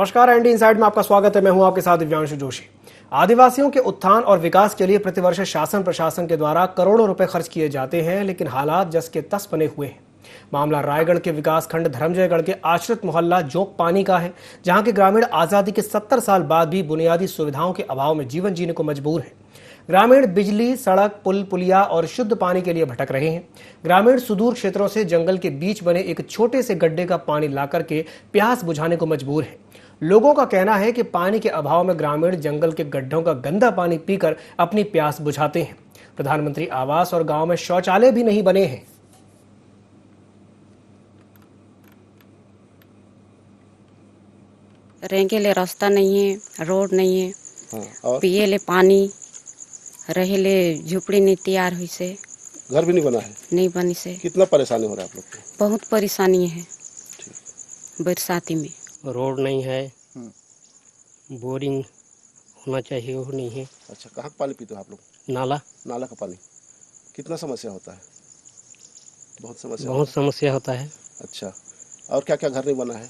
नमस्कार, ND inside में आपका स्वागत है। मैं हूं आपके साथ दिव्यांशु जोशी। आदिवासियों के उत्थान और विकास के लिए प्रतिवर्ष शासन प्रशासन के द्वारा करोड़ों रुपए खर्च किए जाते हैं, लेकिन हालात जस के तस बने हुए हैं। मामला रायगढ़ के विकास खंड धर्मजयगढ़ के आश्रित मोहल्ला जोग पानी का है, जहां के ग्रामीण आजादी के 70 साल बाद भी बुनियादी सुविधाओं के अभाव में जीवन जीने को मजबूर हैं। ग्रामीण बिजली, सड़क, पुल, पुलिया और शुद्ध पानी के लिए भटक रहे हैं। ग्रामीण सुदूर क्षेत्रों से जंगल के बीच बने एक छोटे से गड्ढे का पानी लाकर के प्यास बुझाने को मजबूर हैं। लोगों का कहना है कि पानी के अभाव में ग्रामीण जंगल के गड्ढों का गंदा पानी पीकर अपनी प्यास बुझाते हैं। प्रधानमंत्री आवास और गांव में शौचालय भी नहीं बने हैं। रहने के लिए रास्ता नहीं है, रोड नहीं है, पिए ले पानी, रहे ले झुपड़ी नहीं तैयार हुई से, घर भी नहीं बना है, नहीं बनी से। कितना परेशानी हो रहा है आप लोग को? बहुत परेशानी है बरसाती में। रोड नहीं है, बोरिंग होना चाहिए, वो नहीं है। अच्छा, कहाँ का पानी पीते हो आप लोग? नाला का पानी। कितना समस्या होता है? बहुत समस्या होता है। अच्छा, और क्या क्या घर नहीं बना है?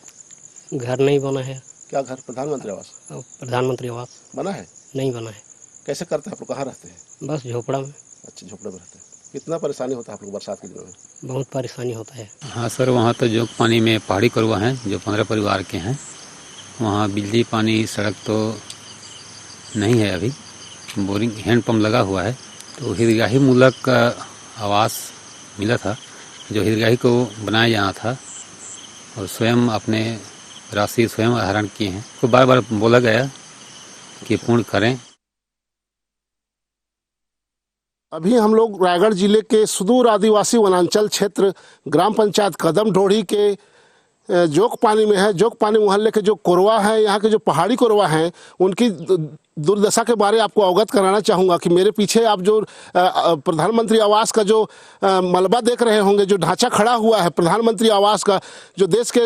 घर नहीं बना है। क्या घर? प्रधानमंत्री आवास बना है? नहीं बना है। कैसे करते हैं आप लोग? कहाँ रहते हैं? बस झोपड़ा में। अच्छा, झोपड़े में रहते हैं। कितना परेशानी होता है आप लोग बरसात के दिनों में? बहुत परेशानी होता है। हाँ सर, वहाँ तो जोग पानी में पहाड़ी करुआ हैं जो 15 परिवार के हैं। वहाँ बिजली, पानी, सड़क तो नहीं है अभी। बोरिंग हैंडपम्प लगा हुआ है। तो हितग्राही मूलक आवास मिला था जो हितग्राही को बनाया जाना था, और स्वयं अपने राशि स्वयं आहरण किए हैं। तो बार बार बोला गया कि पूर्ण करें। अभी हम लोग रायगढ़ जिले के सुदूर आदिवासी वनांचल क्षेत्र ग्राम पंचायत कदम ढोड़ी के जोग पानी में है। जोग पानी मोहल्ले के जो कोरवा है, यहाँ के जो पहाड़ी कोरवा हैं, उनकी दुर्दशा के बारे आपको अवगत कराना चाहूँगा कि मेरे पीछे आप जो प्रधानमंत्री आवास का जो मलबा देख रहे होंगे, जो ढांचा खड़ा हुआ है प्रधानमंत्री आवास का, जो देश के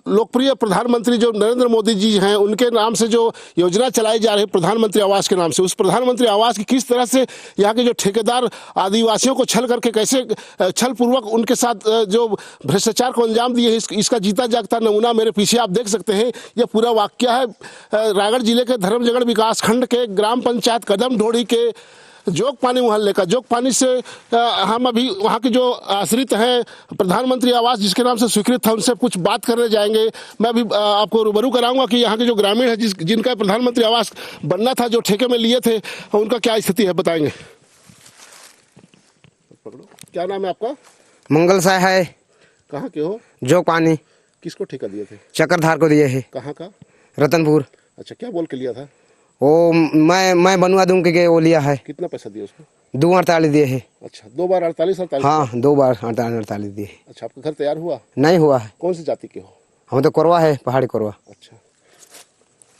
लोकप्रिय प्रधानमंत्री जो नरेंद्र मोदी जी हैं, उनके नाम से जो योजना चलाई जा रही है प्रधानमंत्री आवास के नाम से, उस प्रधानमंत्री आवास की किस तरह से यहाँ के जो ठेकेदार आदिवासियों को छल करके कैसे छल पूर्वक उनके साथ जो भ्रष्टाचार को अंजाम दिए, इसका जीता जागता नमूना मेरे पीछे आप देख सकते हैं। यह पूरा वाकया है रायगढ़ जिले के धर्मजयगढ़ विकास खंड के ग्राम पंचायत कदम ढोड़ी के जोग पानी मोहल्ले का। जोग पानी से हम अभी वहाँ के जो आश्रित हैं प्रधानमंत्री आवास जिसके नाम से स्वीकृत था, उनसे कुछ बात करने जाएंगे। मैं अभी आपको रूबरू कराऊंगा कि यहाँ के जो ग्रामीण है जिनका प्रधानमंत्री आवास बनना था, जो ठेके में लिए थे, उनका क्या स्थिति है बताएंगे। क्या नाम है आपका? मंगल साय है। कहाँ के हो? जोग पानी। किसको ठेका दिए थे? चक्रधार को दिए है। कहाँ का? रतनपुर। अच्छा, क्या बोल के लिया था? वो मैं बनवा दूंगी कि वो लिया है। कितना पैसा दिया उसको? 248 दिए है। अच्छा, 2 बार 48? हाँ, 2 बार 48 दिए। अच्छा, आपका घर तैयार हुआ? नहीं हुआ है। कौन सी जाति के हो? हम तो कोरवा है, पहाड़ी कोरवा। अच्छा,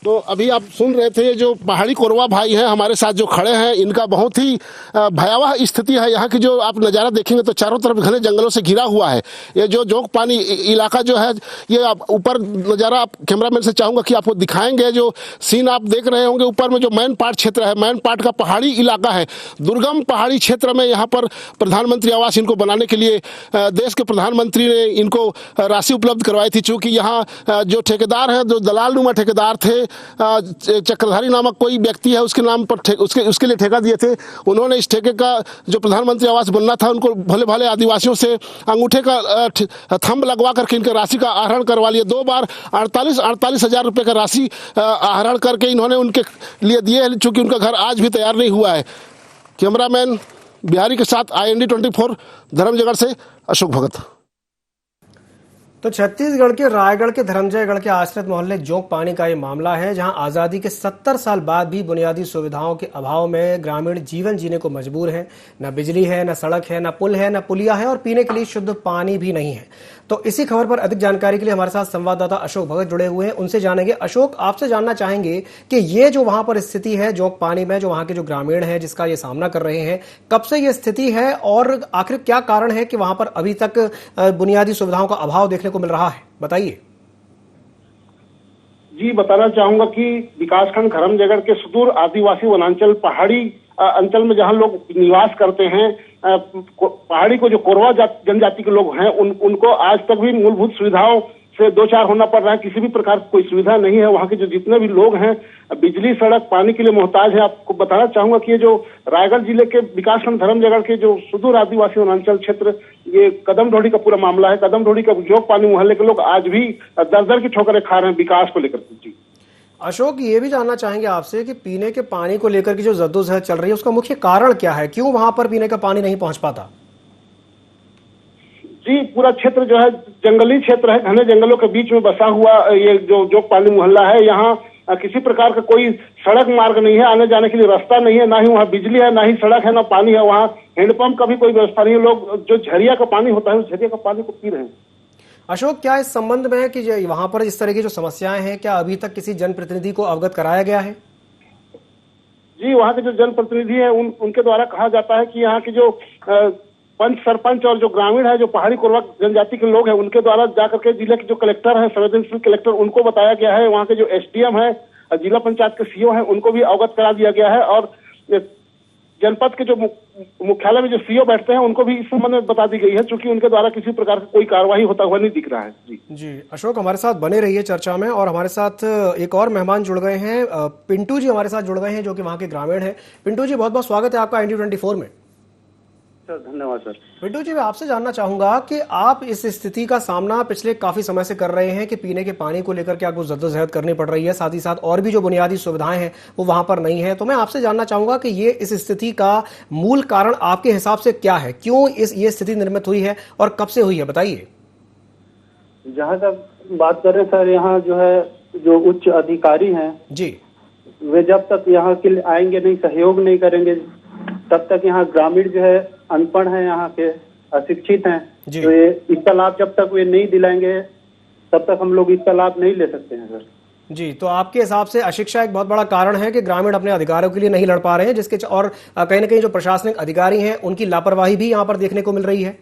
तो अभी आप सुन रहे थे जो पहाड़ी कोरवा भाई हैं हमारे साथ जो खड़े हैं, इनका बहुत ही भयावह स्थिति है। यहाँ की जो आप नज़ारा देखेंगे तो चारों तरफ घने जंगलों से घिरा हुआ है। ये जो जोग पानी इलाका जो है, ये आप ऊपर नज़ारा आप कैमरामैन से चाहूँगा कि आपको दिखाएंगे। जो सीन आप देख रहे होंगे ऊपर में, जो मैन पार्ट क्षेत्र है, मैन पार्ट का पहाड़ी इलाका है, दुर्गम पहाड़ी क्षेत्र में यहाँ पर प्रधानमंत्री आवास इनको बनाने के लिए देश के प्रधानमंत्री ने इनको राशि उपलब्ध करवाई थी। चूँकि यहाँ जो ठेकेदार हैं, जो दलाल नुमा ठेकेदार थे, चक्रधारी नामक कोई व्यक्ति है, उसके नाम पर उसके लिए ठेका दिए थे। उन्होंने इस ठेके का जो प्रधानमंत्री आवास बनना था, उनको भले भाले आदिवासियों से अंगूठे का थंब लगवा करके इनके राशि का आहरण करवा लिया। 2 बार 48 हजार रुपये का राशि आहरण करके इन्होंने उनके लिए दिए हैं, चूँकि उनका घर आज भी तैयार नहीं हुआ है। कैमरामैन बिहारी के साथ IND 24 धर्मजयगढ़ से अशोक भगत। तो छत्तीसगढ़ के रायगढ़ के धर्मजयगढ़ के आश्रित मोहल्ले जोग पानी का ये मामला है, जहां आज़ादी के 70 साल बाद भी बुनियादी सुविधाओं के अभाव में ग्रामीण जीवन जीने को मजबूर हैं। न बिजली है, न सड़क है, न पुल है, न पुलिया है और पीने के लिए शुद्ध पानी भी नहीं है। तो इसी खबर पर अधिक जानकारी के लिए हमारे साथ संवाददाता अशोक भगत जुड़े हुए हैं, उनसे जानेंगे। अशोक, आपसे जानना चाहेंगे कि ये जो वहां पर स्थिति है जोग पानी में, जो वहां के जो ग्रामीण हैं जिसका ये सामना कर रहे हैं, कब से ये स्थिति है और आखिर क्या कारण है कि वहां पर अभी तक बुनियादी सुविधाओं का अभाव देखने को मिल रहा है? बताइए। जी, बताना चाहूंगा कि विकासखंड धर्मजयगढ़ के सुदूर आदिवासी वनांचल पहाड़ी अंचल में जहां लोग निवास करते हैं, पहाड़ी को जो कोरवा जनजाति के लोग हैं उनको आज तक भी मूलभूत सुविधाओं से 2-4 होना पड़ रहा है। किसी भी प्रकार की कोई सुविधा नहीं है। वहाँ के जो जितने भी लोग हैं बिजली, सड़क, पानी के लिए मोहताज है। आपको बताना चाहूंगा कि ये जो रायगढ़ जिले के विकासखंड धर्मजयगढ़ के जो सुदूर आदिवासी वनांचल क्षेत्र, ये कदम ढोड़ी का पूरा मामला है। कदम ढोड़ी का जोग पानी मोहल्ले के लोग आज भी दर-दर की ठोकरें खा रहे हैं विकास को लेकर। जी अशोक, ये भी जानना चाहेंगे आपसे कि पीने के पानी को लेकर की जो जद्दोजहद चल रही है उसका मुख्य कारण क्या है? क्यों वहां पर पीने का पानी नहीं पहुंच पाता? जी, पूरा क्षेत्र जो है जंगली क्षेत्र है। घने जंगलों के बीच में बसा हुआ ये जो जोग पानी मोहल्ला है, यहाँ किसी प्रकार का कोई सड़क मार्ग नहीं है, आने जाने के लिए रास्ता नहीं है, ना ही वहाँ बिजली है, ना ही सड़क है, ना पानी है। वहाँ हैंडपंप का भी कोई व्यवस्था नहीं है। लोग जो झरिया का पानी होता है उस झरिया का पानी को पी रहे हैं। अशोक, क्या इस संबंध में है कि वहां पर इस तरह की जो समस्याएं हैं, क्या अभी तक किसी जनप्रतिनिधि को अवगत कराया गया है? जी, वहाँ के जो जनप्रतिनिधि है उनके द्वारा कहा जाता है कि यहाँ के जो पंच, सरपंच और जो ग्रामीण है, जो पहाड़ी कोरवा जनजाति के लोग हैं, उनके द्वारा जाकर के जिले के जो कलेक्टर है, संवेदनशील कलेक्टर, उनको बताया गया है। वहाँ के जो एसडीएम है, जिला पंचायत के सीओ है, उनको भी अवगत करा दिया गया है। और जनपद के जो मुख्यालय में जो सीओ बैठते हैं उनको भी इस संबंध में बता दी गई है, क्योंकि उनके द्वारा किसी प्रकार की कोई कार्रवाई होता हुआ नहीं दिख रहा है। जी अशोक, हमारे साथ बने रहिए चर्चा में। और हमारे साथ एक और मेहमान जुड़ गए हैं, पिंटू जी हमारे साथ जुड़ गए हैं, जो कि वहाँ के ग्रामीण हैं। पिंटू जी, बहुत बहुत स्वागत है आपका ND24 में। सर धन्यवाद सर। पिंटू जी, मैं आपसे जानना चाहूंगा कि आप इस स्थिति का सामना पिछले काफी समय से कर रहे हैं कि पीने के पानी को लेकर के आपको जद्दोजहद करनी पड़ रही है, साथ ही साथ और भी जो बुनियादी सुविधाएं हैं वो वहां पर नहीं है। तो मैं आपसे जानना चाहूंगा कि ये इस स्थिति का मूल कारण आपके हिसाब से क्या है? क्यों ये स्थिति निर्मित हुई है और कब से हुई है, बताइए। जहाँ तक बात करें सर, यहाँ जो है जो उच्च अधिकारी हैं जी, वे जब तक यहाँ के लिए आएंगे नहीं, सहयोग नहीं करेंगे, तब तक यहाँ ग्रामीण जो है अनपढ़ हैं, यहाँ के अशिक्षित हैं, तो ये इसका लाभ जब तक वे नहीं दिलाएंगे तब तक हम लोग इसका लाभ नहीं ले सकते हैं सर। जी, तो आपके हिसाब से अशिक्षा एक बहुत बड़ा कारण है कि ग्रामीण अपने अधिकारों के लिए नहीं लड़ पा रहे हैं, जिसके और कहीं ना कहीं जो प्रशासनिक अधिकारी हैं उनकी लापरवाही भी यहाँ पर देखने को मिल रही है।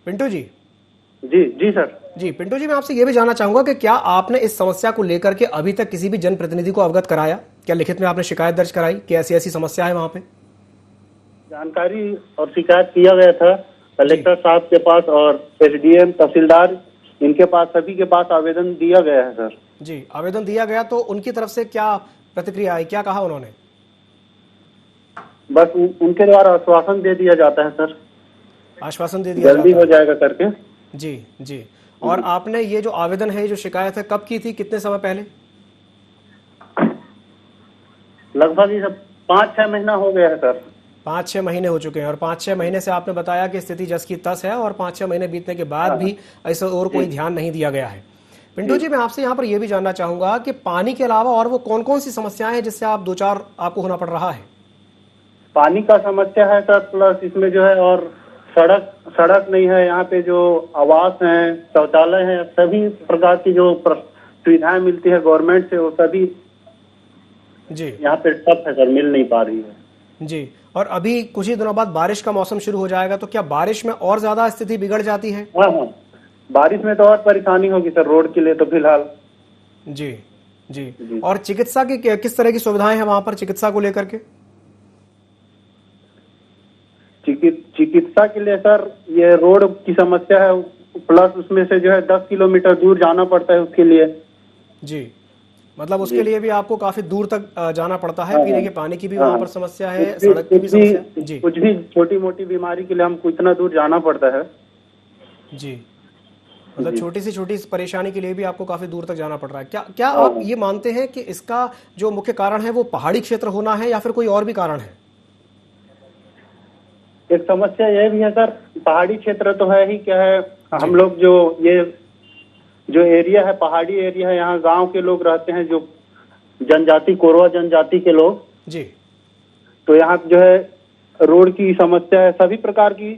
पिंटू जी। जी सर। जी पिंटू जी, मैं आपसे ये भी जानना चाहूंगा कि क्या आपने इस समस्या को लेकर के अभी तक किसी भी जनप्रतिनिधि को अवगत कराया? क्या लिखित में आपने शिकायत दर्ज कराई कि ऐसी समस्या है वहां पे? जानकारी और शिकायत किया गया था कलेक्टर साहब के पास और एसडीएम, तहसीलदार, इनके पास, सभी के पास आवेदन दिया गया है सर। जी, आवेदन दिया गया, तो उनकी तरफ से क्या प्रतिक्रिया आई, क्या कहा उन्होंने? बस उनके द्वारा आश्वासन दे दिया जाता है सर, आश्वासन दे दिया जल्दी हो जाएगा करके। जी। और आपने ये जो आवेदन है, जो शिकायत है, कब की थी, कितने समय पहले? लगभग ये 5-6 महीना हो गया है सर। 5-6 महीने हो चुके हैं। और 5-6 महीने से आपने बताया कि स्थिति जस की तस है और 5-6 महीने बीतने के बाद भी ऐसा और कोई ध्यान नहीं दिया गया है। पिंटू जी, मैं आपसे यहाँ पर यह भी जानना चाहूंगा कि पानी के अलावा और वो कौन कौन सी समस्याएं हैं जिससे आप 2-4 आपको होना पड़ रहा है? पानी का समस्या है सर, प्लस इसमें जो है और सड़क नहीं है यहाँ पे, जो आवास है, शौचालय है, सभी प्रकार की जो सुविधाएं मिलती है गवर्नमेंट से, वो सभी जी यहाँ पे ठप है सर, मिल नहीं पा रही है। जी, और अभी कुछ ही दिनों बाद बारिश का मौसम शुरू हो जाएगा, तो क्या बारिश में और ज्यादा स्थिति बिगड़ जाती है? हाँ, बारिश में तो और परेशानी होगी सर रोड के लिए तो फिलहाल। जी। और चिकित्सा की किस तरह की सुविधाएं हैं वहां पर, चिकित्सा को लेकर के? चिकित्सा के लिए सर ये रोड की समस्या है, प्लस उसमें से जो है 10 किलोमीटर दूर जाना पड़ता है उसके लिए। जी, मतलब उसके लिए भी आपको काफी दूर तक जाना पड़ता है। पीने के पानी की भी वहाँ पर समस्या है, सड़क की भी समस्या। जी, कुछ भी छोटी मोटी बीमारी के लिए हमको इतना दूर जाना पड़ता है। जी, मतलब छोटी सी परेशानी के लिए भी आपको काफी दूर तक जाना पड़ रहा है। क्या आप ये मानते हैं कि इसका जो मुख्य कारण है वो पहाड़ी क्षेत्र होना है या फिर कोई और भी कारण है? एक समस्या यह भी है सर, पहाड़ी क्षेत्र तो है ही, क्या है, हम लोग जो एरिया है, पहाड़ी एरिया है, यहाँ गांव के लोग रहते हैं, जो जनजाति, कोरवा जनजाति के लोग जी, तो यहाँ जो है रोड की समस्या है, सभी प्रकार की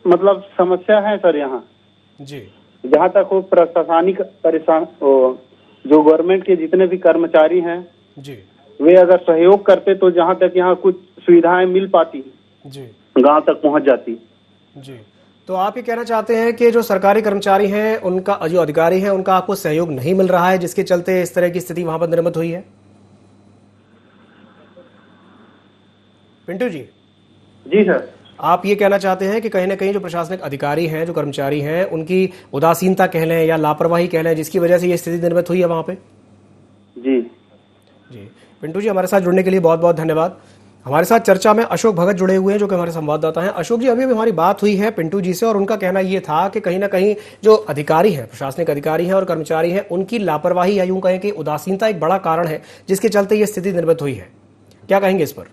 मतलब समस्या है सर यहाँ जी। जहाँ तक हो प्रशासनिक जो गवर्नमेंट के जितने भी कर्मचारी हैं जी, वे अगर सहयोग करते तो जहाँ तक यहाँ कुछ सुविधाएं मिल पाती जी, गांव तक पहुंच जाती। जी, तो आप ये कहना चाहते हैं कि जो सरकारी कर्मचारी हैं, उनका जो अधिकारी हैं, उनका आपको सहयोग नहीं मिल रहा है, जिसके चलते इस तरह की स्थिति वहां पर निर्मित हुई है? पिंटू जी। जी सर। आप ये कहना चाहते हैं कि कहीं ना कहीं जो प्रशासनिक अधिकारी हैं, जो कर्मचारी हैं, उनकी उदासीनता कह लें या लापरवाही कह लें, जिसकी वजह से ये स्थिति निर्मित हुई है वहाँ पे? जी जी पिंटू जी, हमारे साथ जुड़ने के लिए बहुत बहुत धन्यवाद। हमारे साथ चर्चा में अशोक भगत जुड़े हुए हैं, जो कि हमारे संवाददाता हैं। अशोक जी, अभी हमारी बात हुई है पिंटू जी से और उनका कहना ये था कि कहीं ना कहीं जो अधिकारी हैं, प्रशासनिक अधिकारी हैं और कर्मचारी हैं, उनकी लापरवाही या यूं कहें कि उदासीनता एक बड़ा कारण है जिसके चलते ये स्थिति निर्मित हुई है। क्या कहेंगे इस पर?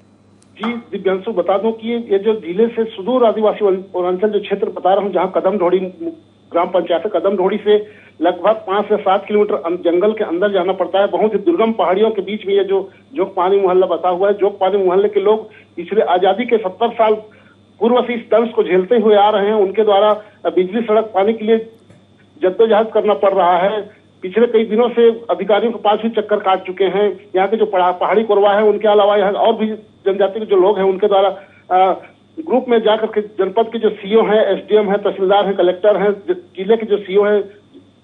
जी दिव्यांशु, बता दूं कि ये जो जिले से सुदूर आदिवासी वनांचल जो क्षेत्र बता रहा हूँ, जहाँ कदम ढोड़ी ग्राम पंचायत कदम ढोड़ी से लगभग 5 से 7 किलोमीटर जंगल के अंदर जाना पड़ता है। बहुत ही दुर्गम पहाड़ियों के बीच में ये जो जोग पानी मोहल्ला बसा हुआ है। जोग पानी मोहल्ले के लोग पिछले आजादी के 70 साल पूर्व से इस दंश को झेलते हुए आ रहे हैं। उनके द्वारा बिजली सड़क पानी के लिए जद्दोजहद करना पड़ रहा है। पिछले कई दिनों से अधिकारियों के पास भी चक्कर काट चुके हैं। यहाँ के जो पहाड़ी कोरवा है, उनके अलावा यहाँ और भी जनजाति के जो लोग हैं, उनके द्वारा ग्रुप में जाकर के जनपद के जो सीओ हैं, एसडीएम है, तहसीलदार हैं, कलेक्टर हैं, जिले के जो सीओ हैं,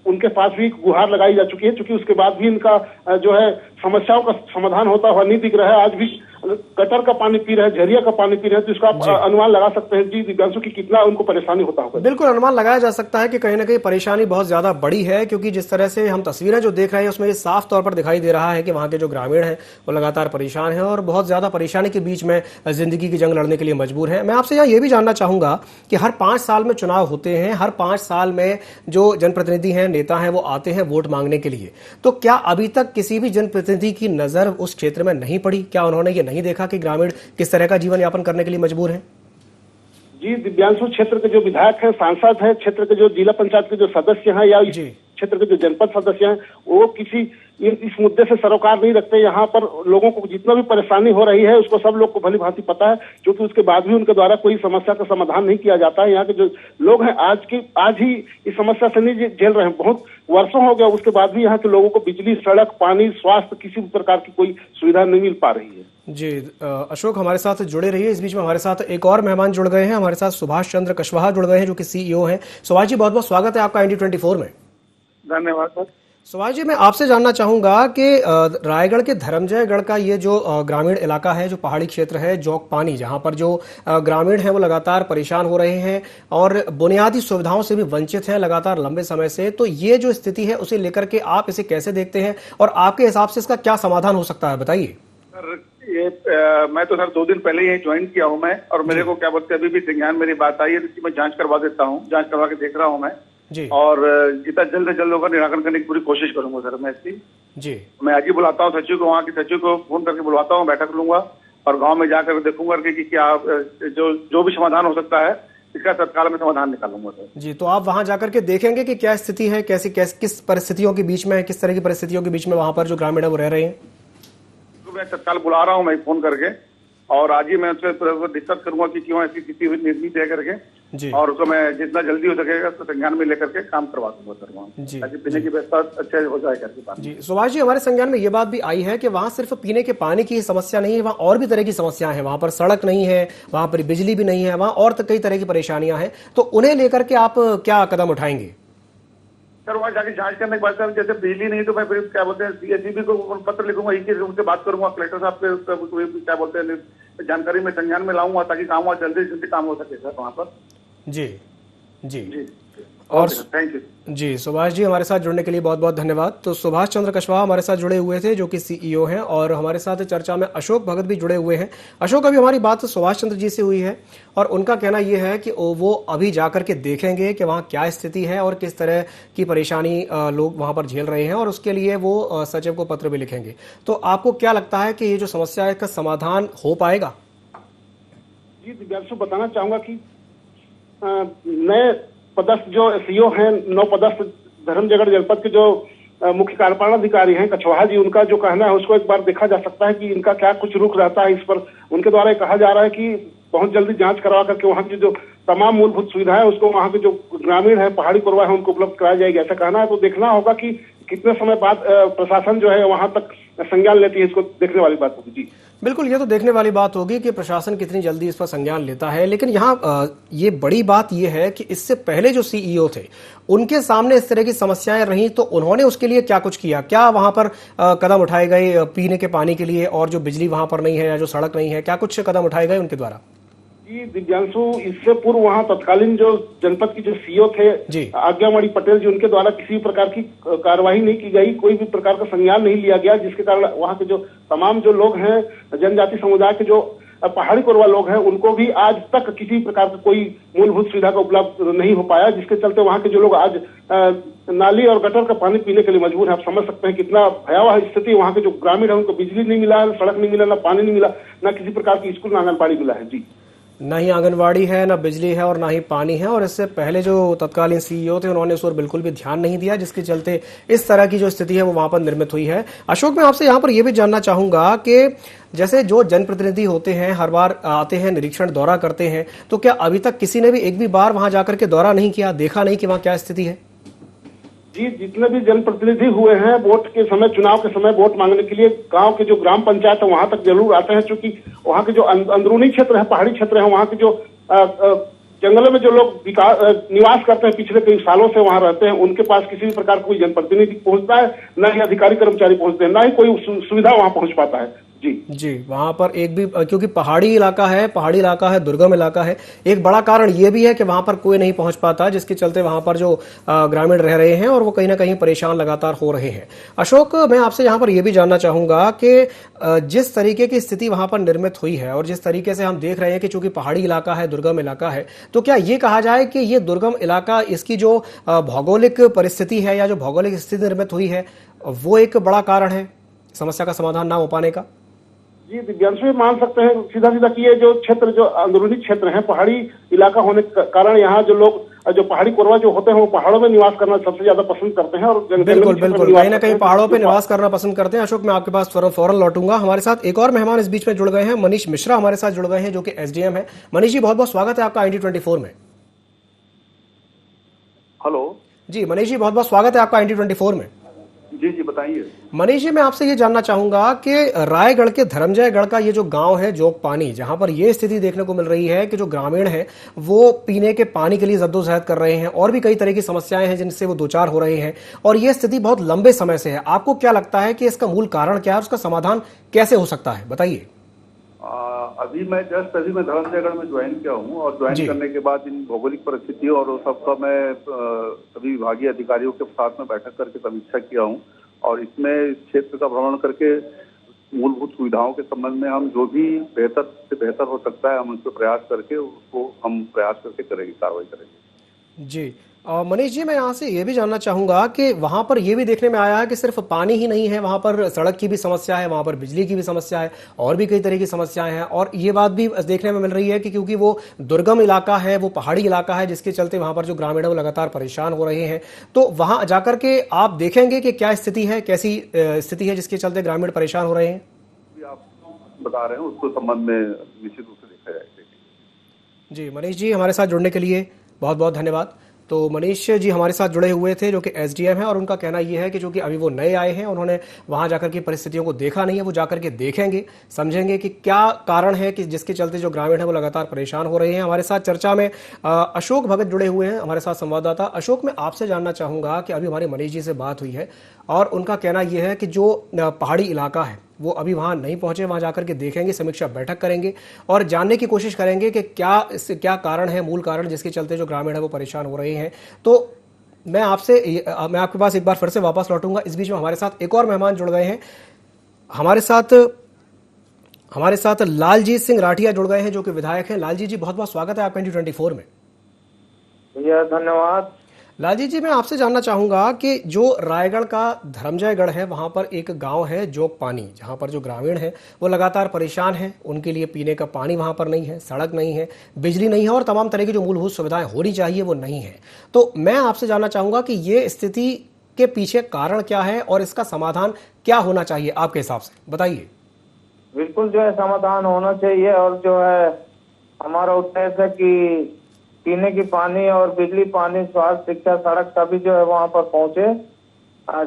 उनके पास भी गुहार लगाई जा चुकी है। चूंकि उसके बाद भी इनका जो है समस्याओं का समाधान होता हुआ नहीं दिख रहा है। आज भी गटर का पानी पी रहे हैं, झरिया का पानी पी रहे हैं, तो इसका आप अनुमान लगा सकते हैं जी दिव्यांशु की कितना उनको परेशानी होता होगा। बिल्कुल अनुमान लगाया जा सकता है कि कहीं ना कहीं परेशानी बहुत ज्यादा बड़ी है, क्योंकि जिस तरह से हम तस्वीरें जो देख रहे हैं उसमें ये साफ तौर पर दिखाई दे रहा है कि वहाँ के जो ग्रामीण हैं वो लगातार परेशान हैं और बहुत ज्यादा परेशानी के बीच में जिंदगी की जंग लड़ने के लिए मजबूर हैं। मैं आपसे यहाँ ये भी जानना चाहूंगा कि हर 5 साल में चुनाव होते हैं, हर 5 साल में जो जनप्रतिनिधि हैं, नेता हैं, वो आते हैं वोट मांगने के लिए, तो क्या अभी तक किसी भी जनप्रतिनिधि की नजर उस क्षेत्र में नहीं पड़ी? क्या उन्होंने ये नहीं देखा कि ग्रामीण किस तरह का जीवन यापन करने के लिए मजबूर हैं? जी दिव्यांशु, क्षेत्र के जो विधायक हैं, सांसद हैं, क्षेत्र के जो जिला पंचायत के जो सदस्य हैं या क्षेत्र के जो जनपद सदस्य हैं, वो किसी इस मुद्दे से सरोकार नहीं रखते। यहाँ पर लोगों को जितना भी परेशानी हो रही है उसको सब लोग को भली भांति पता है, क्योंकि उसके बाद भी उनके द्वारा कोई समस्या का समाधान नहीं किया जाता है। यहाँ के जो लोग हैं आज ही इस समस्या से नहीं झेल रहे हैं, बहुत वर्षों हो गया, उसके बाद भी यहाँ के लोगों को बिजली, सड़क, पानी, स्वास्थ्य, किसी भी प्रकार की कोई सुविधा नहीं मिल पा रही है। जी अशोक, हमारे साथ जुड़े रहिए। इस बीच में हमारे साथ एक और मेहमान जुड़ गए हैं, हमारे साथ सुभाष चंद्र कशवाहा जुड़ गए हैं, जो कि सीईओ हैं। सुभाष जी, बहुत बहुत स्वागत है आपका ND24 में। धन्यवाद सर। सुभाष जी, मैं आपसे जानना चाहूंगा कि रायगढ़ के धर्मजयगढ़ का ये जो ग्रामीण इलाका है, जो पहाड़ी क्षेत्र है, जोग पानी, जहां पर जो ग्रामीण हैं वो लगातार परेशान हो रहे हैं और बुनियादी सुविधाओं से भी वंचित हैं लगातार लंबे समय से, तो ये जो स्थिति है उसे लेकर के आप इसे कैसे देखते हैं और आपके हिसाब से इसका क्या समाधान हो सकता है, बताइए। सर ये मैं तो सर 2 दिन पहले ही ज्वाइन किया हूँ मैं, और मेरे को क्या बोलते हैं अभी भी संज्ञान मेरी बात आई है, तो मैं जांच करवा देता हूँ, जांच करवा के देख रहा हूँ मैं जी। और जितना जल्द से जल्द होगा निराकरण करने की पूरी कोशिश करूंगा सर मैं इसकी जी। मैं आज ही बुलाता हूँ सचिव को, वहाँ के सचिव को फोन करके बुलवाता हूँ, बैठक लूंगा और गांव में जाकर देखूंगा कि क्या जो भी समाधान हो सकता है इसका तत्काल में समाधान निकालूंगा सर जी। तो आप वहां जाकर के देखेंगे कि क्या स्थिति है, किस परिस्थितियों के बीच में, किस तरह की परिस्थितियों के बीच में वहां पर जो ग्रामीण है वो रह रहे हैं? तो मैं तत्काल बुला रहा हूँ मैं फोन करके, और आज ही मैं उससे डिस्कस करूंगा कि क्यों ऐसी स्थिति हुई निर्मित है करके जी। और उसको मैं जितना जल्दी हो सकेगा तो संज्ञान में लेकर के काम करवा दूंगा सर वहाँ जी, ताकि पीने की व्यवस्था अच्छे हो जाए करके पानी जी। सुभाष जी, हमारे संज्ञान में ये बात भी आई है कि वहाँ सिर्फ पीने के पानी की समस्या नहीं है, वहाँ और भी तरह की समस्याएं हैं। वहाँ पर सड़क नहीं है, वहाँ पर बिजली भी नहीं है, वहाँ और कई तरह की परेशानियां हैं, तो उन्हें लेकर के आप क्या कदम उठाएंगे? सर वहाँ जाके जांच करने के बाद सर जैसे बिजली नहीं तो मैं फिर क्या बोलते हैं CSEB को पत्र लिखूंगा, उनसे बात करूंगा, कलेक्टर साहब के क्या बोलते हैं जानकारी में संज्ञान में लाऊंगा ताकि काम वहाँ जल्दी से जल्दी काम हो सके सर वहाँ पर जी जी जी। और थैंक यू जी। सुभाष जी, हमारे साथ जुड़ने के लिए बहुत बहुत धन्यवाद। तो सुभाष चंद्र कशवाहा हमारे साथ जुड़े हुए थे, जो कि सीईओ हैं, और हमारे साथ चर्चा में अशोक भगत भी जुड़े हुए हैं। अशोक, अभी हमारी बात सुभाष चंद्र जी से हुई है और उनका कहना यह है कि वो अभी जाकर के देखेंगे कि वहाँ क्या स्थिति है और किस तरह की परेशानी लोग वहाँ पर झेल रहे हैं, और उसके लिए वो सचिव को पत्र भी लिखेंगे। तो आपको क्या लगता है कि ये जो समस्या है इसका समाधान हो पाएगा? जी दिव्यांशु, बताना चाहूंगा कि नए पदस्थ जो सीओ हैं, 9 पदस्थ धर्मजयगढ़ जनपद के जो मुख्य कार्यपालन अधिकारी हैं कछवाहा जी, उनका जो कहना है उसको एक बार देखा जा सकता है कि इनका क्या कुछ रुख रहता है इस पर। उनके द्वारा कहा जा रहा है कि बहुत जल्दी जांच करवा करके वहाँ की जो तमाम मूलभूत सुविधाएं उसको वहाँ के जो ग्रामीण है, पहाड़ी कोरवा है, उनको उपलब्ध कराई जाएगी, ऐसा कहना है। तो देखना होगा कि कितने समय बाद प्रशासन जो है वहां तक संज्ञान लेती है, इसको देखने वाली बात होगी जी। बिल्कुल, ये तो देखने वाली बात होगी कि प्रशासन कितनी जल्दी इस पर संज्ञान लेता है। लेकिन यहाँ ये बड़ी बात ये है कि इससे पहले जो सीईओ थे उनके सामने इस तरह की समस्याएं रहीं, तो उन्होंने उसके लिए क्या कुछ किया? क्या वहां पर कदम उठाए गए पीने के पानी के लिए, और जो बिजली वहां पर नहीं है या जो सड़क नहीं है, क्या कुछ कदम उठाए गए उनके द्वारा? जी दिव्यांशु, इससे पूर्व वहाँ तत्कालीन जो जनपद की जो सीओ थे आज्ञामणि पटेल जी, उनके द्वारा किसी भी प्रकार की कार्यवाही नहीं की गई, कोई भी प्रकार का संज्ञान नहीं लिया गया, जिसके कारण वहाँ के जो तमाम जो लोग हैं जनजाति समुदाय के जो पहाड़ी कोरवा लोग हैं उनको भी आज तक किसी प्रकार का कोई मूलभूत सुविधा का उपलब्ध नहीं हो पाया, जिसके चलते वहाँ के जो लोग आज नाली और गटर का पानी पीने के लिए मजबूर है। आप समझ सकते हैं कितना भयावह स्थिति वहाँ के जो ग्रामीण है उनको बिजली नहीं मिला है, सड़क नहीं मिला, ना पानी नहीं मिला, ना किसी प्रकार की स्कूल, ना आंगनबाड़ी मिला है। जी, ना ही आंगनवाड़ी है, ना बिजली है और ना ही पानी है। और इससे पहले जो तत्कालीन सीईओ थे उन्होंने इस ओर बिल्कुल भी ध्यान नहीं दिया, जिसके चलते इस तरह की जो स्थिति है वो वहां पर निर्मित हुई है। अशोक, मैं आपसे यहाँ पर यह भी जानना चाहूंगा कि जैसे जो जनप्रतिनिधि होते हैं हर बार आते हैं, निरीक्षण दौरा करते हैं, तो क्या अभी तक किसी ने भी एक भी बार वहां जाकर के दौरा नहीं किया, देखा नहीं कि वहां क्या स्थिति है? जी, जितने भी जनप्रतिनिधि हुए हैं वोट के समय, चुनाव के समय वोट मांगने के लिए गांव के जो ग्राम पंचायत है वहां तक जरूर आते हैं, क्योंकि वहां के जो अंदरूनी क्षेत्र है, पहाड़ी क्षेत्र है, वहां के जो जंगलों में जो लोग निवास करते हैं, पिछले कई सालों से वहां रहते हैं, उनके पास किसी भी प्रकार कोई जनप्रतिनिधि पहुंचता है, न ही अधिकारी कर्मचारी पहुंचते हैं, न ही कोई सुविधा वहां पहुंच पाता है। जी, वहां पर एक भी, क्योंकि पहाड़ी इलाका है, दुर्गम इलाका है, एक बड़ा कारण ये भी है कि वहां पर कोई नहीं पहुंच पाता, जिसके चलते वहां पर जो ग्रामीण रह रहे हैं और वो कहीं ना कहीं परेशान लगातार हो रहे हैं। अशोक, मैं आपसे यहाँ पर यह भी जानना चाहूंगा कि जिस तरीके की स्थिति वहां पर निर्मित हुई है और जिस तरीके से हम देख रहे हैं कि चूंकि पहाड़ी इलाका है, दुर्गम इलाका है, तो क्या ये कहा जाए कि ये दुर्गम इलाका, इसकी जो भौगोलिक परिस्थिति है या जो भौगोलिक स्थिति निर्मित हुई है वो एक बड़ा कारण है समस्या का समाधान ना हो पाने का? जी दिव्यांशु, मान सकते हैं सीधा सीधा कि ये जो क्षेत्र, जो अंदरूनी क्षेत्र है, पहाड़ी इलाका होने के कारण यहाँ जो लोग, जो पहाड़ी कोरवा जो होते हैं वो पहाड़ों में निवास करना सबसे ज्यादा पसंद करते हैं और बिल्कुल कहीं ना कहीं पहाड़ों पे निवास करना पसंद करते हैं। अशोक, मैं आपके पास फौरन लौटूंगा। हमारे साथ एक और मेहमान इस बीच में जुड़ गए हैं, मनीष मिश्रा हमारे साथ जुड़ गए हैं, जो कि एसडीएम है। मनीष जी, बहुत बहुत स्वागत है आपका IND24 में। हेलो जी मनीष जी, बहुत बहुत स्वागत है आपका IND24 में। जी बताइए। मनीष जी, मैं आपसे ये जानना चाहूंगा कि रायगढ़ के धर्मजयगढ़ का ये जो गांव है जोग पानी, जहां पर ये स्थिति देखने को मिल रही है कि जो ग्रामीण है वो पीने के पानी के लिए जद्दोजहद कर रहे हैं और भी कई तरह की समस्याएं हैं जिनसे वो दो चार हो रहे हैं, और ये स्थिति बहुत लंबे समय से है। आपको क्या लगता है कि इसका मूल कारण क्या है, उसका समाधान कैसे हो सकता है, बताइए। अभी मैं धर्मजयगढ़ में ज्वाइन किया हूँ और ज्वाइन करने के बाद इन भौगोलिक परिस्थितियों और सबका मैं सभी विभागीय अधिकारियों के साथ में बैठक करके समीक्षा किया हूँ और इसमें इस क्षेत्र का भ्रमण करके मूलभूत सुविधाओं के संबंध में हम जो भी बेहतर से बेहतर हो सकता है हम उस पर प्रयास करके उसको हम प्रयास करके करेंगे, कार्रवाई करेंगे। जी मनीष जी, मैं यहाँ से ये भी जानना चाहूंगा कि वहां पर ये भी देखने में आया है कि सिर्फ पानी ही नहीं है, वहां पर सड़क की भी समस्या है, वहां पर बिजली की भी समस्या है और भी कई तरह की समस्याएं हैं। और ये बात भी देखने में मिल रही है कि क्योंकि वो दुर्गम इलाका है, वो पहाड़ी इलाका है, जिसके चलते वहां पर जो ग्रामीण है वो लगातार परेशान हो रहे हैं। तो वहां जाकर के आप देखेंगे कि क्या स्थिति है, कैसी स्थिति है जिसके चलते ग्रामीण परेशान हो रहे हैं? आप बता रहे हैं उसको संबंध में निश्चित रूप से देखा जाएगा। जी मनीष जी, हमारे साथ जुड़ने के लिए बहुत बहुत धन्यवाद। तो मनीष जी हमारे साथ जुड़े हुए थे, जो कि एसडीएम है, और उनका कहना यह है कि जो कि अभी वो नए आए हैं, उन्होंने वहां जाकर की परिस्थितियों को देखा नहीं है, वो जाकर के देखेंगे, समझेंगे कि क्या कारण है कि जिसके चलते जो ग्रामीण है वो लगातार परेशान हो रहे हैं। हमारे साथ चर्चा में अशोक भगत जुड़े हुए हैं, हमारे साथ संवाददाता। अशोक, मैं आपसे जानना चाहूंगा कि अभी हमारे मनीष जी से बात हुई है और उनका कहना यह है कि जो पहाड़ी इलाका है वो अभी वहां नहीं पहुंचे, वहां जाकर के देखेंगे, समीक्षा बैठक करेंगे और जानने की कोशिश करेंगे कि क्या कारण है, मूल कारण जिसके चलते जो ग्रामीण है वो परेशान हो रहे हैं। तो मैं आपके पास एक बार फिर से वापस लौटूंगा। इस बीच में हमारे साथ एक और मेहमान जुड़ गए हैं, हमारे साथ लालजीत सिंह राठिया जुड़ गए हैं, जो कि विधायक हैं। लालजीत जी, बहुत बहुत स्वागत है आपका IND24 में। धन्यवाद। लालजीत जी, मैं आपसे जानना चाहूंगा कि जो रायगढ़ का धर्मजयगढ़ है, वहां पर एक गांव है जोग पानी, जहां पर जो ग्रामीण है वो लगातार परेशान है। उनके लिए पीने का पानी वहां पर नहीं है, सड़क नहीं है, बिजली नहीं है और तमाम तरह की जो मूलभूत सुविधाएं होनी चाहिए वो नहीं है। तो मैं आपसे जानना चाहूंगा कि ये स्थिति के पीछे कारण क्या है और इसका समाधान क्या होना चाहिए आपके हिसाब से, बताइए। बिल्कुल जो है समाधान होना चाहिए और जो है हमारा उद्देश्य है कि पीने की पानी और बिजली, पानी, स्वास्थ्य, शिक्षा, सड़क सभी जो है वहाँ पर पहुँचे।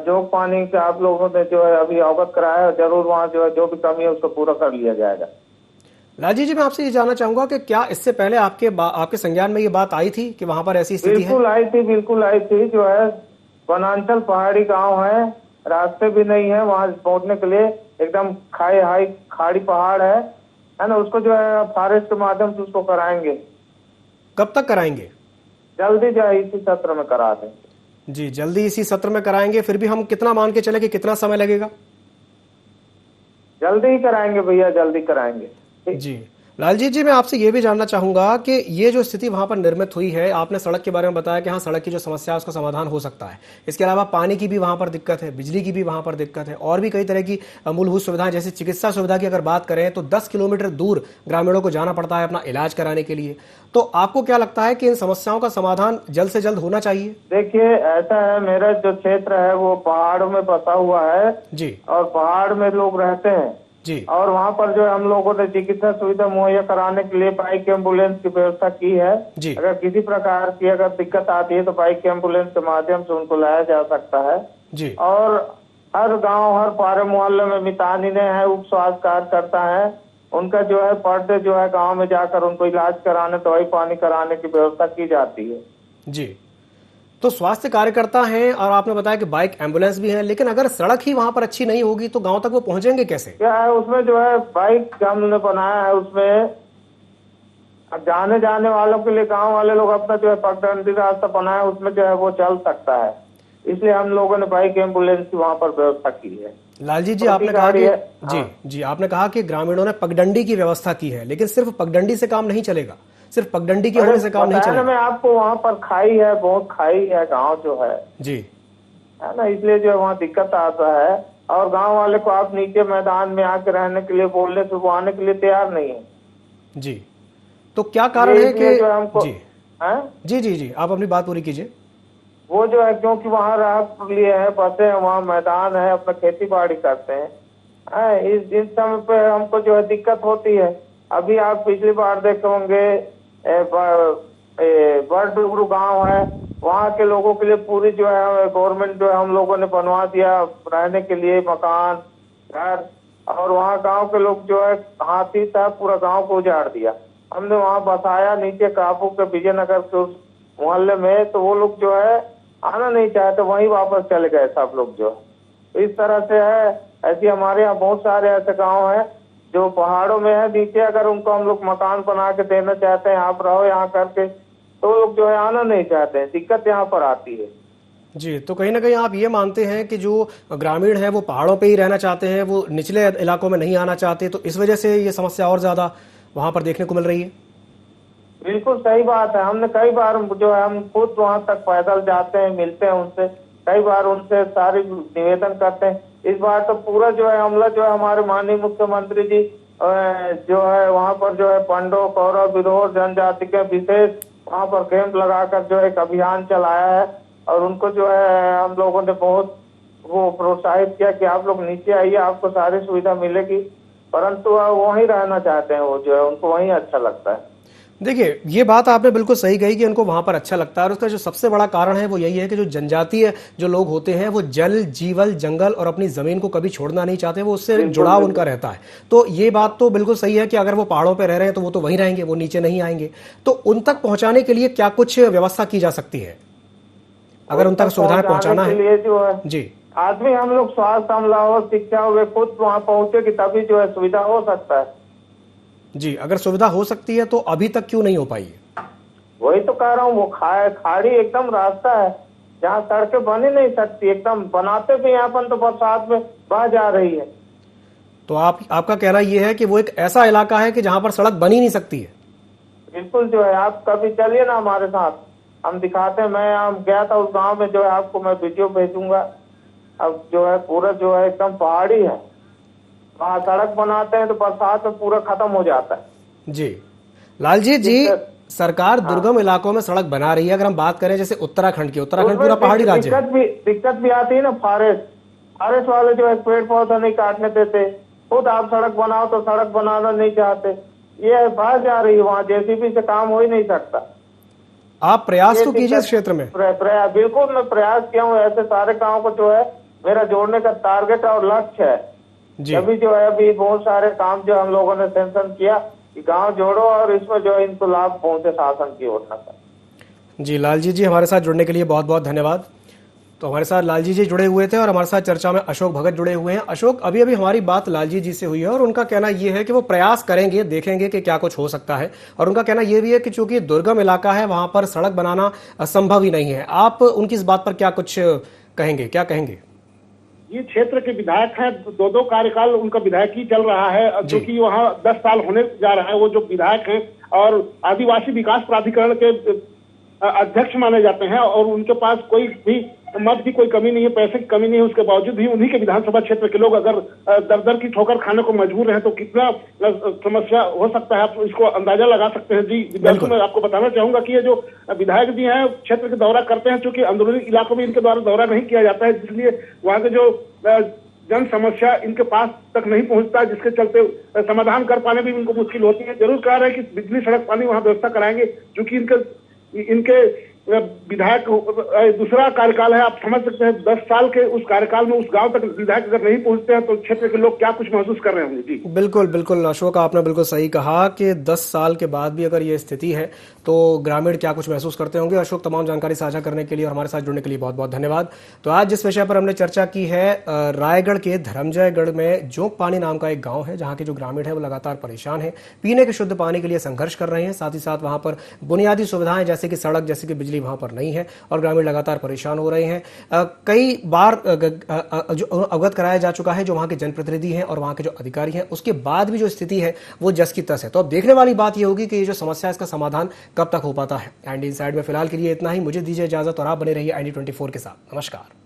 जोग पानी के आप लोगों ने जो है अभी अवगत कराया है, जरूर वहाँ जो है जो भी कमी है उसको पूरा कर लिया जाएगा। लालजी जी, मैं आपसे ये जानना चाहूंगा कि क्या इससे पहले आपके संज्ञान में ये बात आई थी कि वहाँ पर ऐसी स्थिति है? बिल्कुल आई थी। जो है वनांचल पहाड़ी गाँव है, रास्ते भी नहीं है वहाँ पहुँचने के लिए, एकदम खाड़ी पहाड़ है। है ना, उसको जो है फॉरेस्ट के माध्यम से उसको कराएंगे। कब तक कराएंगे? जल्दी जो है इसी सत्र में करा दें। जी, जल्दी इसी सत्र में कराएंगे। फिर भी हम कितना मान के चले कि कितना समय लगेगा? जल्दी ही कराएंगे भैया, जल्दी कराएंगे। जी लालजी जी, मैं आपसे ये भी जानना चाहूंगा कि ये जो स्थिति वहां पर निर्मित हुई है, आपने सड़क के बारे में बताया कि हाँ, सड़क की जो समस्या है उसका समाधान हो सकता है। इसके अलावा पानी की भी वहां पर दिक्कत है, बिजली की भी वहां पर दिक्कत है, और भी कई तरह की मूलभूत सुविधाएं, जैसे चिकित्सा सुविधा की अगर बात करें तो 10 किलोमीटर दूर ग्रामीणों को जाना पड़ता है अपना इलाज कराने के लिए। तो आपको क्या लगता है कि इन समस्याओं का समाधान जल्द से जल्द होना चाहिए? देखिए, ऐसा है, मेरा जो क्षेत्र है वो पहाड़ों में बसा हुआ है जी, और पहाड़ में लोग रहते हैं जी, और वहाँ पर जो है हम लोगों ने चिकित्सा सुविधा मुहैया कराने के लिए बाइक एम्बुलेंस की व्यवस्था की है। जी, अगर किसी प्रकार की अगर दिक्कत आती है तो बाइक एम्बुलेंस के माध्यम से उनको लाया जा सकता है। जी, और हर गांव, हर पारे मोहल्ले में मितानिने हैं, उप स्वास्थ्य कार्यकर्ता है, उनका जो है पर डे जो है गाँव में जाकर उनको इलाज कराने, दवाई पानी कराने की व्यवस्था की जाती है। जी, तो स्वास्थ्य कार्यकर्ता हैं और आपने बताया कि बाइक एम्बुलेंस भी है, लेकिन अगर सड़क ही वहां पर अच्छी नहीं होगी तो गांव तक वो पहुंचेंगे कैसे? क्या है उसमें जो है बाइक हमने बनाया है, उसमें जाने जाने वालों के लिए गांव वाले लोग अपना जो है पगडंडी रास्ता बनाया, उसमें जो है वो चल सकता है, इसलिए हम लोगों ने बाइक एम्बुलेंस की वहां पर व्यवस्था की है। लालजी जी, आपने कहा कि जी, आपने कहा कि ग्रामीणों ने पगडंडी की व्यवस्था की है, लेकिन सिर्फ पगडंडी से काम नहीं चलेगा, सिर्फ पगडंडी के होने से काम नहीं चलेगा। मैं आपको वहाँ पर खाई है, बहुत खाई है गांव जो है जी, है ना, इसलिए जो है वहाँ दिक्कत आता है। और गांव वाले को आप नीचे मैदान में आके रहने के लिए बोलने से वो आने के लिए तैयार नहीं है। जी, तो क्या कारण है कि जो हमको जी जी जी, आप अपनी बात पूरी कीजिए। वो जो है क्योंकि वहाँ राह लिए है, बसे हैं, वहाँ मैदान है, अपना खेती बाड़ी करते हैं, इस समय पे हमको जो है दिक्कत होती है। अभी आप पिछली बार देखे होंगे बड़डुगरू गांव है, वहाँ के लोगों के लिए पूरी जो है गवर्नमेंट जो है हम लोगों ने बनवा दिया रहने के लिए मकान, घर, और वहाँ गांव के लोग जो है हाथी था पूरा गांव को उजाड़ दिया। हमने वहाँ बसाया नीचे काबू के विजयनगर के उस मोहल्ले में, तो वो लोग जो है आना नहीं चाहते, वहीं वापस चले गए सब लोग जो है। इस तरह से है, ऐसी हमारे यहाँ बहुत सारे ऐसे गाँव हैं जो पहाड़ों में है नीचे, अगर उनको हम लोग मकान बना के देना चाहते हैं, आप रहो यहाँ करके, तो लोग जो है आना नहीं चाहते हैं, दिक्कत यहाँ पर आती है। जी, तो कहीं ना कहीं आप ये मानते हैं कि जो ग्रामीण है वो पहाड़ों पे ही रहना चाहते हैं, वो निचले इलाकों में नहीं आना चाहते, तो इस वजह से ये समस्या और ज्यादा वहां पर देखने को मिल रही है? बिल्कुल सही बात है। हमने कई बार जो है हम खुद वहाँ तक पैदल जाते हैं, मिलते हैं उनसे, कई बार उनसे सारी निवेदन करते हैं। इस बार तो पूरा जो है हमला जो है हमारे माननीय मुख्यमंत्री जी जो है वहाँ पर जो है पंडो, कौरव, विरोध जनजाति के विशेष वहाँ पर कैंप लगाकर जो एक अभियान चलाया है, और उनको जो है हम लोगों ने बहुत वो प्रोत्साहित किया कि आप लोग नीचे आइए, आपको सारी सुविधा मिलेगी, परंतु वहीं रहना चाहते हैं, वो जो है उनको वहीं अच्छा लगता है। देखिए, ये बात आपने बिल्कुल सही कही कि उनको वहां पर अच्छा लगता है, और उसका जो सबसे बड़ा कारण है वो यही है कि जो जनजातीय जो लोग होते हैं वो जल, जीवल, जंगल और अपनी जमीन को कभी छोड़ना नहीं चाहते, वो उससे जुड़ाव उनका रहता है। तो ये बात तो बिल्कुल सही है कि अगर वो पहाड़ों पर रह रहे हैं तो वो तो वहीं रहेंगे, वो नीचे नहीं आएंगे। तो उन तक पहुंचाने के लिए क्या कुछ व्यवस्था की जा सकती है, अगर उन तक सुविधाएं पहुंचाना है? जो है जी, आदमी हम लोग स्वास्थ्य अमला हो, शिक्षा हो, वे खुद वहाँ पहुंचे कि तभी जो है सुविधा हो सकता है। जी, अगर सुविधा हो सकती है तो अभी तक क्यों नहीं हो पाई है? वही तो कह रहा हूँ, वो खाड़ी एकदम रास्ता है जहाँ सड़कें बन ही नहीं सकती, एकदम बनाते भी यहाँ पर तो बरसात में बह जा रही है। तो आपका कहना यह है कि वो एक ऐसा इलाका है कि जहाँ पर सड़क बन ही नहीं सकती है? बिल्कुल जो है, आप कभी चलिए ना हमारे साथ, हम दिखाते हैं। मैं गया था उस गाँव में, जो है आपको मैं वीडियो भेजूंगा। अब जो है पूरा जो है एकदम पहाड़ी है, वहाँ सड़क बनाते हैं तो बरसात में पूरा खत्म हो जाता है। जी, लालजी जी, सरकार दुर्गम इलाकों में सड़क बना रही है। अगर हम बात करें जैसे उत्तराखंड की, उत्तराखंड पूरा पहाड़ी राज्य है, दिक्कत भी आती है ना, फॉरेस्ट वाले जो है पेड़ पौधा नहीं काटने देते, खुद आप सड़क बनाओ तो सड़क बनाना नहीं चाहते, ये बाहर जा रही है, वहाँ जेसीबी से काम हो ही नहीं सकता। आप प्रयास तो कीजिए इस क्षेत्र में। बिल्कुल मैं प्रयास किया हूँ, ऐसे सारे गाँव को जो है मेरा जोड़ने का टारगेट और लक्ष्य है। अभी जो है अभी बहुत सारे काम जो हम लोगों ने सेंशन किया कि गांव जोड़ो और इसमें जो है इनको लाभ पहुंचे शासन की ओर से। जी, लालजी जी, हमारे साथ जुड़ने के लिए बहुत बहुत धन्यवाद। तो हमारे साथ लालजी जी जुड़े हुए थे और हमारे साथ चर्चा में अशोक भगत जुड़े हुए हैं। अशोक, अभी अभी हमारी बात लालजी जी से हुई है और उनका कहना यह है कि वो प्रयास करेंगे, देखेंगे कि क्या कुछ हो सकता है। और उनका कहना यह भी है कि चूंकि दुर्गम इलाका है, वहां पर सड़क बनाना संभव ही नहीं है। आप उनकी इस बात पर क्या कुछ कहेंगे, क्या कहेंगे? ये क्षेत्र के विधायक हैं, दो कार्यकाल उनका विधायक ही चल रहा है, क्योंकि वहाँ 10 साल होने जा रहा है। वो जो विधायक हैं और आदिवासी विकास प्राधिकरण के अध्यक्ष माने जाते हैं और उनके पास कोई भी मत की कोई कमी नहीं है, पैसे की कमी नहीं है। उसके बावजूद भी उन्हीं के विधानसभा क्षेत्र के लोग अगर दर की ठोकर खाने को मजबूर हैं तो कितना समस्या हो सकता है, आप इसको अंदाजा लगा सकते हैं। जी बिल्कुल, मैं आपको बताना चाहूंगा कि ये जो विधायक जी हैं क्षेत्र के दौरा करते हैं, चूंकि अंदरूनी इलाकों में इनके द्वारा दौरा नहीं किया जाता है, इसलिए वहाँ के जो जन समस्या इनके पास तक नहीं पहुंचता, जिसके चलते समाधान कर पाने भी इनको मुश्किल होती है। जरूर कह रहे हैं कि बिजली सड़क पानी वहाँ व्यवस्था कराएंगे, क्योंकि इनके विधायक दूसरा कार्यकाल है। आप समझ सकते हैं 10 साल के उस कार्यकाल में उस गांव तक विधायक अगर नहीं पहुंचते हैं तो क्षेत्र के लोग क्या कुछ महसूस कर रहे होंगे। जी बिल्कुल बिल्कुल अशोक, आपने बिल्कुल सही कहा कि 10 साल के बाद भी अगर ये स्थिति है तो ग्रामीण क्या कुछ महसूस करते होंगे। अशोक, तमाम जानकारी साझा करने के लिए और हमारे साथ जुड़ने के लिए बहुत बहुत धन्यवाद। तो आज जिस विषय पर हमने चर्चा की है, रायगढ़ के धर्मजयगढ़ में जोंक पानी नाम का एक गाँव है, जहाँ के जो ग्रामीण है वो लगातार परेशान है, पीने के शुद्ध पानी के लिए संघर्ष कर रहे हैं। साथ ही साथ वहाँ पर बुनियादी सुविधाएं जैसे कि सड़क, जैसे कि बिजली वहां पर नहीं है और ग्रामीण लगातार परेशान हो रहे हैं। कई बार जो अवगत कराया जा चुका है जो वहां के जनप्रतिनिधि हैं और वहां के जो अधिकारी हैं, उसके बाद भी जो स्थिति है वो जस की तस है। तो अब देखने वाली बात यह होगी कि ये जो समस्या है इसका समाधान कब तक हो पाता है। एंड इनसाइड में फिलहाल के लिए इतना ही। मुझे दीजिए इजाजत और आप बने रहिए IND24 के साथ। नमस्कार।